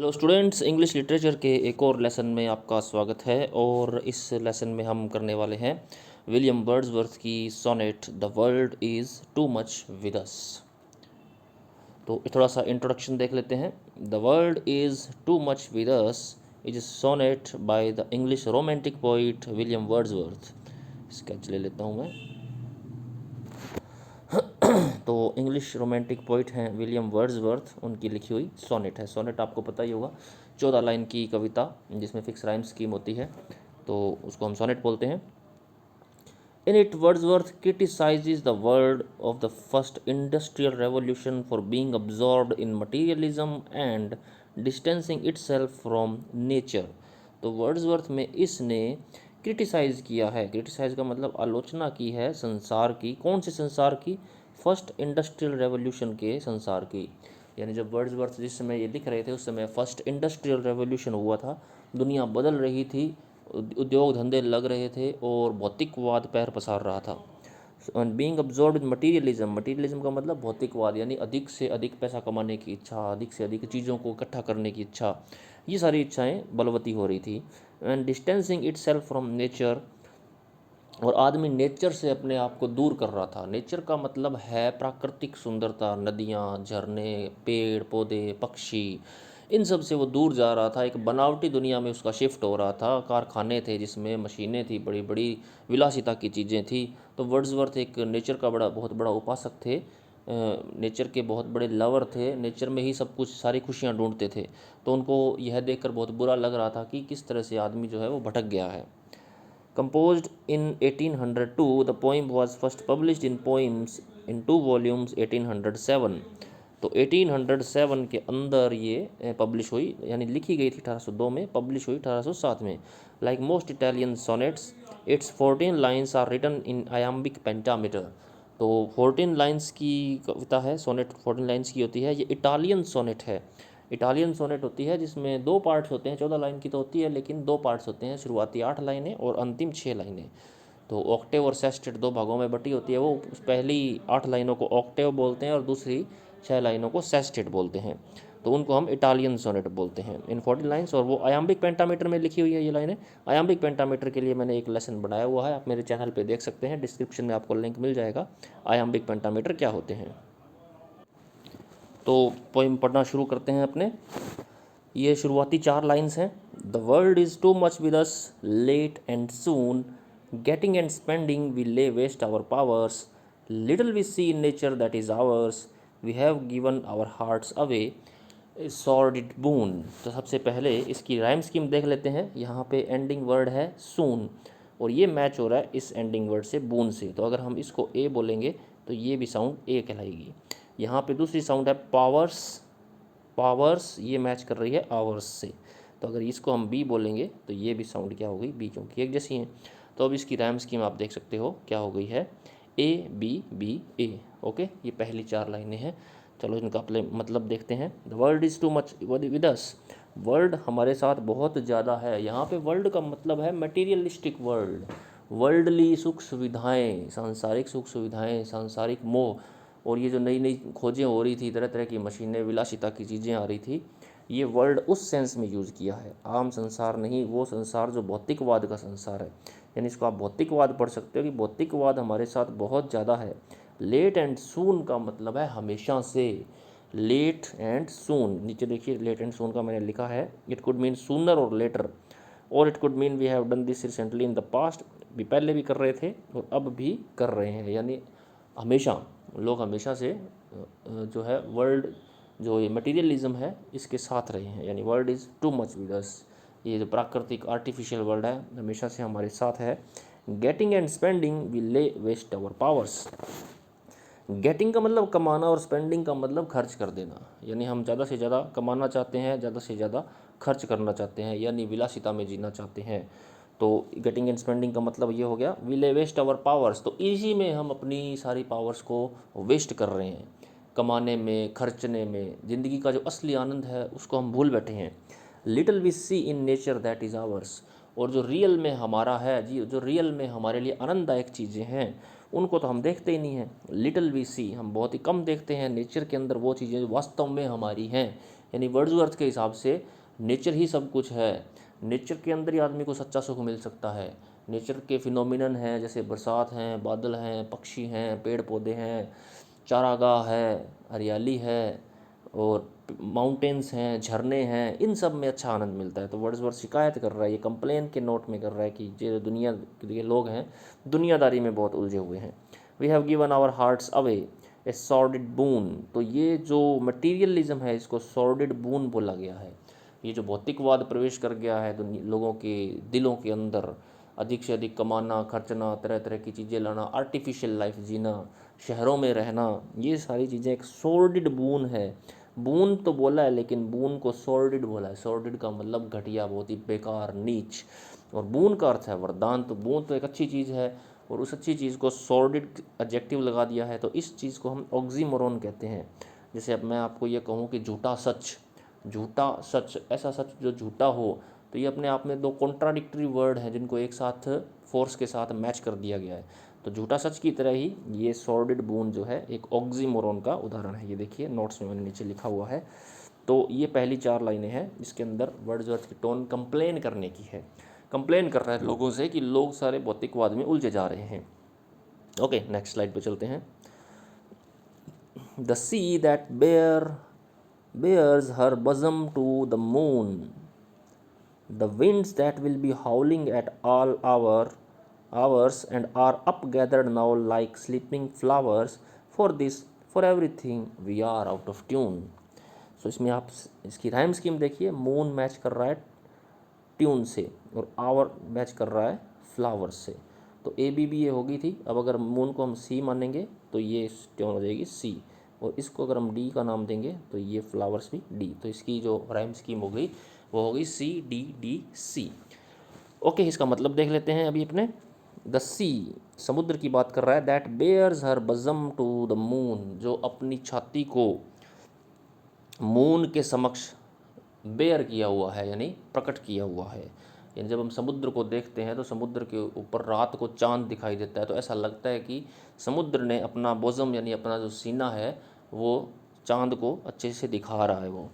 Hello students, English literature के एक और लेसन में आपका स्वागत है। और इस लेसन में हम करने वाले हैं विलियम वर्ड्सवर्थ की sonnet the world is too much with us. तो थोड़ा सा इंट्रोडक्शन देख लेते हैं। The world is too much with us is sonnet by the English romantic poet William Wordsworth. Sketch ले लेता हूँ मैं। तो इंग्लिश रोमांटिक पोइट हैं विलियम वर्ड्सवर्थ, उनकी लिखी हुई सोनेट है। सोनेट आपको पता ही होगा, 14 लाइन की कविता जिसमें फिक्स राइम स्कीम होती है, तो उसको हम सोनेट बोलते हैं। In it Wordsworth criticizes the world of the first industrial revolution for being absorbed in materialism and distancing itself from nature। तो वर्ड्सवर्थ में इसने क्रिटिसाइज़ किया है। क्रिटिसाइज़ का मतलब आलोचना की है संसार की। कौन से संसार की? फर्स्ट इंडस्ट्रियल रेवोल्यूशन के संसार की। यानी जब वर्ड्सवर्थ जिस समय ये लिख रहे थे उस समय फर्स्ट इंडस्ट्रियल रेवोल्यूशन हुआ था, दुनिया बदल रही थी, उद्योग धंधे लग रहे थे और भौतिकवाद पैर पसार रहा था। And being absorbed in materialism, materialism का मतलब भौतिकवाद, यानी अधिक से अधिक पैसा कमाने की इच्छा, अधिक से अधिक चीज़ों को इकट्ठा करने की इच्छा, ये सारी इच्छाएं बलवती हो रही थी। And distancing it self from nature, और आदमी नेचर से अपने आप को दूर कर रहा था। नेचर का मतलब है प्राकृतिक सुंदरता, नदियाँ, झरने, पेड़ पौधे, पक्षी, इन सब से वो दूर जा रहा था। एक बनावटी दुनिया में उसका शिफ्ट हो रहा था। कारखाने थे जिसमें मशीनें थी, बड़ी बड़ी विलासिता की चीज़ें थी। तो वर्ड्सवर्थ एक नेचर का बहुत बड़ा उपासक थे, नेचर के बहुत बड़े लवर थे, नेचर में ही सब कुछ, सारी खुशियाँ ढूंढते थे। तो उनको यह देखकर बहुत बुरा लग रहा था कि किस तरह से आदमी जो है वो भटक गया है। Composed in 1802, the poem was first published in Poems in 2 volumes 1807। तो 1807 के अंदर ये पब्लिश हुई, यानी लिखी गई थी 1802 में, पब्लिश हुई 1807 में। Like most Italian sonnets, its 14 lines are written in iambic pentameter. तो 14 लाइन्स की कविता है, सोनेट 14 लाइन्स की होती है। ये इटालियन सोनेट है। इटालियन सोनेट होती है जिसमें 2 पार्ट्स होते हैं। 14 लाइन की तो होती है लेकिन 2 पार्ट्स होते हैं, शुरुआती 8 लाइनें और अंतिम 6 लाइनें। तो ऑक्टेव और सेस्टेट 2 भागों में बटी होती है। वो पहली 8 लाइनों को ऑक्टेव बोलते हैं और दूसरी 6 लाइनों को सेस्टेट बोलते हैं। तो उनको हम इटालियन सोनेट बोलते हैं इन 14 लाइन्स। और वो आयाम्बिक पेंटामीटर में लिखी हुई है ये लाइनें। आयाम्बिक पेंटामीटर के लिए मैंने एक लेसन बनाया हुआ है, आप मेरे चैनल पे देख सकते हैं, डिस्क्रिप्शन में आपको लिंक मिल जाएगा। आयाम्बिक पेंटामीटर क्या होते हैं। तो पोइम पढ़ना शुरू करते हैं अपने। ये शुरुआती 4 लाइन्स हैं। The world is too much with us, late and soon, getting and spending we lay waste our powers, little we see in nature that is ours, we have given our hearts away, sordid boon. तो सबसे पहले इसकी rhyme scheme देख लेते हैं। यहाँ पे ending word है सून, और ये मैच हो रहा है इस एंडिंग वर्ड से, बून से। तो अगर हम इसको ए बोलेंगे तो ये भी साउंड ए कहलाएगी। यहाँ पे दूसरी साउंड है पावर्स, पावर्स ये मैच कर रही है आवर्स से। तो अगर इसको हम बी बोलेंगे तो ये भी साउंड क्या हो गई, बी, क्योंकि एक जैसी हैं। तो अब इसकी रैम स्कीम आप देख सकते हो क्या हो गई है, A B B A. Okay, ये पहली 4 लाइनें हैं। चलो इनका मतलब देखते हैं। The world is too much with us, world हमारे साथ बहुत ज़्यादा है। यहाँ पे वर्ल्ड का मतलब है मटीरियलिस्टिक वर्ल्ड, वर्ल्डली सुख सुविधाएँ, सांसारिक सुख सुविधाएँ, सांसारिक मोह। और ये जो नई नई खोजें हो रही थी, तरह तरह की मशीनें, विलासिता की चीज़ें आ रही थी, ये वर्ल्ड उस सेंस में यूज़ किया है, आम संसार नहीं, वो संसार जो भौतिकवाद का संसार है। यानी इसको आप भौतिकवाद पढ़ सकते हो कि भौतिकवाद हमारे साथ बहुत ज़्यादा है। लेट एंड सून का मतलब है हमेशा से। लेट एंड सून, नीचे देखिए लेट एंड सून का मैंने लिखा है। It could mean sooner or later, और it could mean we have done this recently in the past, भी पहले भी कर रहे थे और अब भी कर रहे हैं। यानी हमेशा, लोग हमेशा से जो है वर्ल्ड, जो ये मटीरियलिज्म है इसके साथ रहे हैं। यानी world is too much with अस, ये जो प्राकृतिक आर्टिफिशियल वर्ल्ड है हमेशा से हमारे साथ है। Getting and spending we lay waste our powers. Getting का मतलब कमाना और स्पेंडिंग का मतलब खर्च कर देना। यानी हम ज़्यादा से ज़्यादा कमाना चाहते हैं, ज़्यादा से ज़्यादा खर्च करना चाहते हैं, यानी विलासिता में जीना चाहते हैं। तो गेटिंग एंड स्पेंडिंग का मतलब ये हो गया। We lay waste our powers, तो इसी में हम अपनी सारी पावर्स को वेस्ट कर रहे हैं, कमाने में, खर्चने में। ज़िंदगी का जो असली आनंद है उसको हम भूल बैठे हैं। Little we see in nature that is ours, और जो रियल में हमारा है जी, जो रियल में हमारे लिए आनंददायक चीज़ें हैं उनको तो हम देखते ही नहीं हैं। लिटिल वी सी, हम बहुत ही कम देखते हैं नेचर के अंदर वो चीज़ें जो वास्तव में हमारी हैं। यानी वर्ड्सवर्थ के हिसाब से नेचर ही सब कुछ है, नेचर के अंदर ही आदमी को सच्चा सुख मिल सकता है। नेचर के फिनोमिनन हैं, जैसे बरसात हैं, बादल हैं, पक्षी हैं, पेड़ पौधे हैं, चारागाह है, हरियाली है, और माउंटेन्स हैं, झरने हैं, इन सब में अच्छा आनंद मिलता है। तो वर्ड्सवर्थ शिकायत कर रहा है, ये कंप्लेन के नोट में कर रहा है कि जो दुनिया के लोग हैं दुनियादारी में बहुत उलझे हुए हैं। We have given our hearts away a sordid boon. तो ये जो मटीरियलिज्म है इसको सॉर्डिड बून बोला गया है। ये जो भौतिकवाद प्रवेश कर गया है लोगों के दिलों के अंदर, अधिक से अधिक कमाना, खर्चना, तरह तरह की चीज़ें लाना, आर्टिफिशियल लाइफ जीना, शहरों में रहना, ये सारी चीज़ें एक सॉर्डिड बून है। बून तो बोला है लेकिन बून को सॉर्डिड बोला है। सॉर्डिड का मतलब घटिया, बहुत ही बेकार, नीच। और बून का अर्थ है वरदान। तो बून तो एक अच्छी चीज़ है और उस अच्छी चीज़ को सॉर्डिड एडजेक्टिव लगा दिया है, तो इस चीज़ को हम ऑक्सीमोरोन कहते हैं। जैसे अब मैं आपको ये कहूँ कि झूठा सच, झूठा सच, ऐसा सच जो झूठा हो, तो ये अपने आप में दो कॉन्ट्राडिक्टरी वर्ड हैं जिनको एक साथ फोर्स के साथ मैच कर दिया गया है। तो झूठा सच की तरह ही ये सॉर्डिड बून जो है एक ऑक्सीमोरोन का उदाहरण है। ये देखिए नोट्स में मैंने नीचे लिखा हुआ है। तो ये पहली 4 लाइनें हैं जिसके अंदर वर्ड्सवर्थ की टोन कंप्लेन करने की है। कंप्लेन कर रहा है लोगों से कि लोग सारे भौतिकवाद में उलझे जा रहे हैं। ओके, नेक्स्ट स्लाइड पे चलते हैं। The see that bears her bosom to the moon, the winds that will be howling at all hours and are upgathered now like sleeping flowers. For this, for everything, we are out of tune. So इसमें आप इसकी rhyme scheme देखिए। Moon match कर रहा है tune से और our match कर रहा है फ्लावर्स से। तो ए बी बी ये होगी थी। अब अगर मून को हम सी मानेंगे तो ये ट्यून हो जाएगी सी, और इसको अगर हम डी का नाम देंगे तो ये फ्लावर्स भी डी। तो इसकी जो राइम स्कीम हो गई वो होगी C D D C. Okay, इसका मतलब देख लेते हैं अभी अपने। द सी, समुद्र की बात कर रहा है। That bares her bosom to the moon, जो अपनी छाती को मून के समक्ष बेयर किया हुआ है, यानी प्रकट किया हुआ है। यानी जब हम समुद्र को देखते हैं तो समुद्र के ऊपर रात को चांद दिखाई देता है, तो ऐसा लगता है कि समुद्र ने अपना बोज़म यानी अपना जो सीना है वो चांद को अच्छे से दिखा रहा है वो।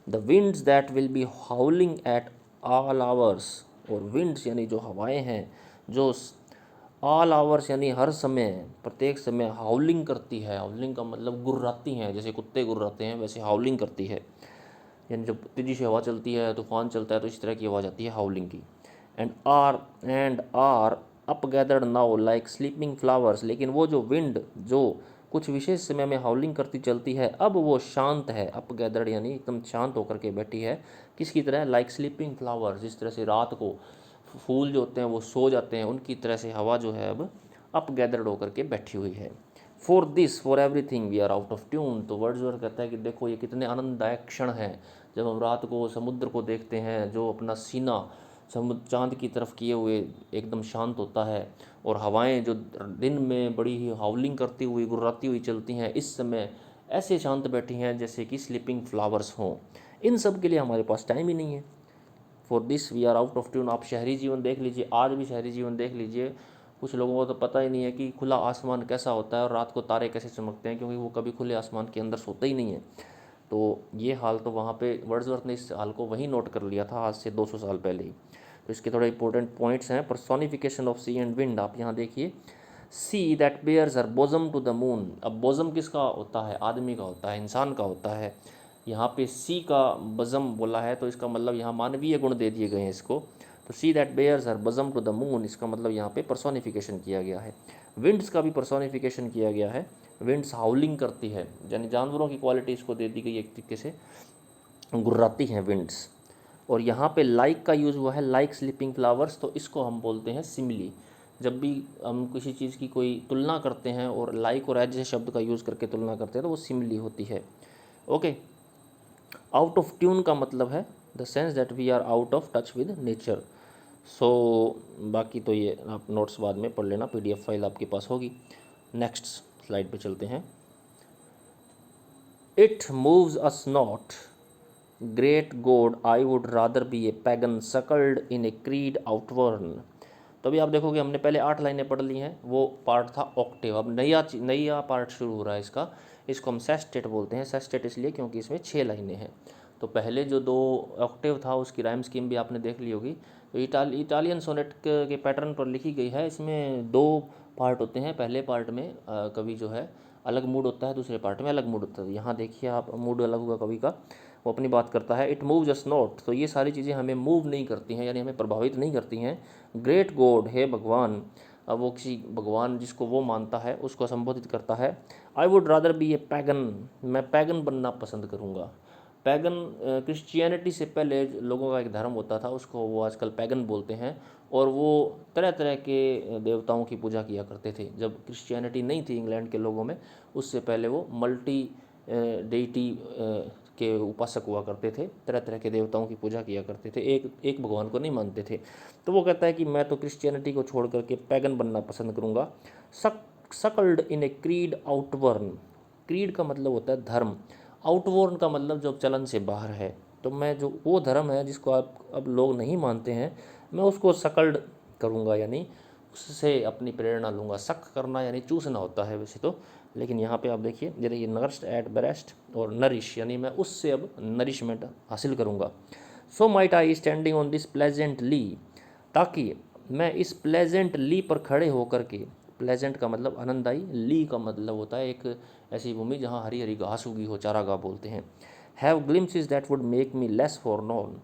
The winds that will be हाउलिंग at all hours, और विंड्स यानी जो हवाएं हैं जो ऑल आवर्स यानी हर समय, प्रत्येक समय हाउलिंग करती है। हाउलिंग का मतलब गुर्राती हैं, जैसे कुत्ते गुर्राते हैं वैसे हाउलिंग करती है। यानी जब तेज़ी से हवा चलती है, तूफान चलता है, तो इस तरह की आवाज़ आती है हाउलिंग की। And are up gathered now like sleeping flowers, लेकिन वो जो विंड जो कुछ विशेष समय में हाउलिंग करती चलती है, अब वो शांत है। अप गैदर्ड यानी एकदम शांत होकर के बैठी है। किसकी तरह? लाइक स्लीपिंग फ्लावर्स, जिस तरह से रात को फूल जो होते हैं वो सो जाते हैं, उनकी तरह से हवा जो है अब अप गैदर्ड होकर के बैठी हुई है। For this for everything we are out of tune. तो वर्ड्सवर्थ कहता है कि देखो ये कितने आनंददायक क्षण हैं जब हम रात को समुद्र को देखते हैं जो अपना सीना समुद्र चांद की तरफ किए हुए एकदम शांत होता है, और हवाएं जो दिन में बड़ी ही हाउलिंग करती हुई गुर्राती हुई चलती हैं, इस समय ऐसे शांत बैठी हैं जैसे कि स्लीपिंग फ्लावर्स हों। इन सब के लिए हमारे पास टाइम ही नहीं है। For this we are out of tune. आप शहरी जीवन देख लीजिए, आज भी शहरी जीवन देख लीजिए, कुछ लोगों को तो पता ही नहीं है कि खुला आसमान कैसा होता है और रात को तारे कैसे चमकते हैं, क्योंकि वो कभी खुले आसमान के अंदर सोते ही नहीं है। तो ये हाल तो वहाँ पे वर्ड्सवर्थ ने इस हाल को वहीं नोट कर लिया था आज से 200 साल पहले ही। तो इसके थोड़े इंपॉर्टेंट पॉइंट्स हैं। Personification of sea and wind, आप यहाँ देखिए। Sea that bares her bosom to the moon. अब बोजम किसका होता है? आदमी का होता है, इंसान का होता है। यहाँ पे सी का बज़म बोला है तो इसका मतलब यहाँ मानवीय गुण दे दिए गए हैं इसको। तो sea that bares her bosom to the moon, इसका मतलब यहाँ पे पर्सोनिफिकेशन किया गया है। विंड्स का भी पर्सोनिफिकेशन किया गया है। विंड्स हाउलिंग करती है, यानी जानवरों की क्वालिटी इसको दे दी गई एक तरीके से, गुर्राती हैं विंड्स। और यहाँ पे लाइक का यूज़ हुआ है, लाइक स्लीपिंग फ्लावर्स, तो इसको हम बोलते हैं सिमिली। जब भी हम किसी चीज़ की कोई तुलना करते हैं और लाइक और एज जैसे शब्द का यूज़ करके तुलना करते हैं तो वो सिमिली होती है। ओके, आउट ऑफ ट्यून का मतलब है the sense that we are out of touch with nature. So बाकी तो ये आप नोट्स बाद में पढ़ लेना, पीडीएफ फाइल आपके पास होगी। नेक्स्ट स्लाइड पे चलते हैं। It moves us not, great God, I would rather be a pagan suckled in a creed outworn. तो अभी आप देखोगे हमने पहले 8 लाइनें पढ़ ली हैं, वो पार्ट था ऑक्टेव। अब नया पार्ट शुरू हो रहा है इसका। इसको हम सेस्टेट बोलते हैं। सेस्टेट इसलिए क्योंकि इसमें 6 लाइनें हैं। तो पहले जो 2 ऑक्टेव था उसकी राइम स्कीम भी आपने देख ली होगी। तो इटालियन सोनेट के पैटर्न पर लिखी गई है। इसमें 2 पार्ट होते हैं। पहले पार्ट में कवि जो है अलग मूड होता है, दूसरे पार्ट में अलग मूड होता है। यहाँ देखिए आप, मूड अलग होगा कवि का, वो अपनी बात करता है। इट मूव्स अस नॉट, तो ये सारी चीज़ें हमें मूव नहीं करती हैं, यानी हमें प्रभावित नहीं करती हैं। ग्रेट गॉड, हे भगवान, अब वो किसी भगवान जिसको वो मानता है उसको संबोधित करता है। आई would rather be a pagan, मैं पैगन बनना पसंद करूँगा। पैगन क्रिश्चियनिटी से पहले लोगों का एक धर्म होता था, उसको वो आजकल पैगन बोलते हैं। और वो तरह तरह के देवताओं की पूजा किया करते थे। जब क्रिश्चियनिटी नहीं थी इंग्लैंड के लोगों में, उससे पहले वो मल्टी डेइटी के उपासक हुआ करते थे, तरह तरह के देवताओं की पूजा किया करते थे, एक एक भगवान को नहीं मानते थे। तो वो कहता है कि मैं तो क्रिश्चियनिटी को छोड़ करके पैगन बनना पसंद करूँगा। सकल्ड इन ए क्रीड आउटवर्न, क्रीड का मतलब होता है धर्म, आउटवर्न का मतलब जो चलन से बाहर है। तो मैं जो वो धर्म है जिसको आप अब लोग नहीं मानते हैं, मैं उसको सकल्ड करूँगा, यानी उससे अपनी प्रेरणा लूँगा। शक करना यानी चूसना होता है वैसे तो, लेकिन यहाँ पे आप देखिए जरा, ये नर्स्ट एट ब्रेस्ट और नरिश, यानी मैं उससे अब नरिशमेंट हासिल करूँगा। So might I standing on this pleasant lea, ताकि मैं इस प्लेजेंट ली पर खड़े होकर के, प्लेजेंट का मतलब आनंददायी, ली का मतलब होता है एक ऐसी भूमि जहाँ हरी हरी घास उगी हो, चारागाह बोलते हैं। Have glimpses that would make me less for non,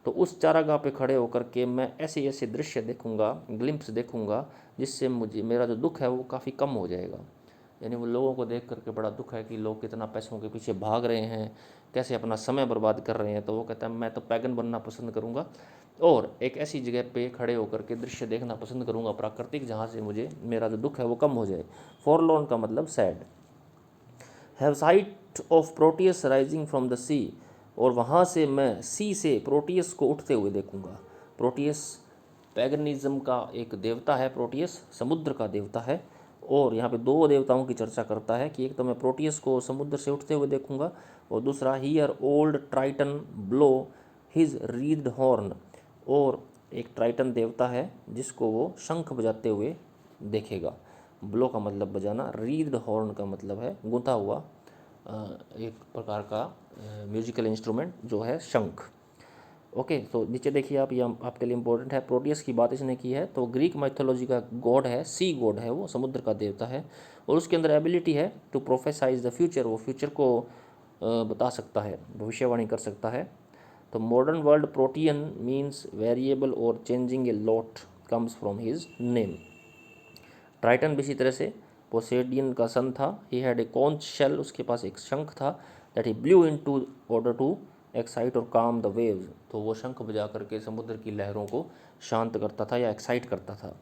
तो उस चारागाह पे खड़े होकर के मैं ऐसे ऐसे दृश्य देखूंगा, ग्लिम्प्स देखूंगा, जिससे मुझे मेरा जो दुख है वो काफ़ी कम हो जाएगा। यानी वो लोगों को देख करके बड़ा दुख है कि लोग कितना पैसों के पीछे भाग रहे हैं, कैसे अपना समय बर्बाद कर रहे हैं। तो वो कहता है मैं तो पैगन बनना पसंद करूँगा और एक ऐसी जगह पे खड़े होकर के दृश्य देखना पसंद करूँगा प्राकृतिक, जहाँ से मुझे मेरा जो दुख है वो कम हो जाए। फॉरलॉर्न का मतलब sad. Have sight of Proteus rising from the sea, और वहाँ से मैं सी से प्रोटियस को उठते हुए देखूँगा। प्रोटियस पैगनिज्म का एक देवता है, प्रोटियस समुद्र का देवता है। और यहाँ पे 2 देवताओं की चर्चा करता है कि एक तो मैं प्रोटियस को समुद्र से उठते हुए देखूंगा, और दूसरा here old Triton blow his read horn, और एक ट्राइटन देवता है जिसको वो शंख बजाते हुए देखेगा। ब्लो का मतलब बजाना, रीड हॉर्न का मतलब है गूंथा हुआ एक प्रकार का म्यूजिकल इंस्ट्रूमेंट जो है शंख। ओके, तो नीचे देखिए आप, ये आपके लिए इंपॉर्टेंट है। प्रोटियस की बात इसने की है, तो ग्रीक माइथोलॉजी का गॉड है, सी गॉड है, वो समुद्र का देवता है। और उसके अंदर एबिलिटी है टू प्रोफेसाइज द फ्यूचर, वो फ्यूचर को बता सकता है, भविष्यवाणी कर सकता है। तो modern world protean means variable और changing a lot comes from his name. Triton भी इसी तरह से पोसेडियन का सन था। He had a conch shell, उसके पास एक शंख था। That he blew in to order to excite और काम द वेव्स, तो वो शंख बजा करके समुद्र की लहरों को शांत करता था या एक्साइट करता था।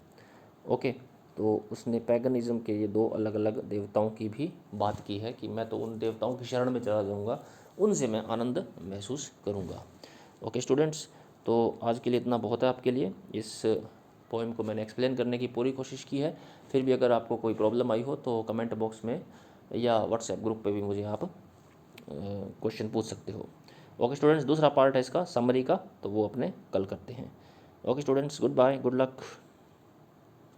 ओके, तो उसने पैगनिज्म के ये 2 अलग अलग देवताओं की भी बात की है कि मैं तो उन देवताओं की शरण में चला जाऊँगा, उनसे मैं आनंद महसूस करूँगा। ओके स्टूडेंट्स, तो आज के लिए इतना बहुत है आपके लिए। इस पोएम को मैंने एक्सप्लेन करने की पूरी कोशिश की है। फिर भी अगर आपको कोई प्रॉब्लम आई हो तो कमेंट बॉक्स में या व्हाट्सएप ग्रुप पे भी मुझे आप क्वेश्चन पूछ सकते हो। ओके स्टूडेंट्स, दूसरा पार्ट है इसका समरी का, तो वो अपने कल करते हैं। Okay students, goodbye, good luck.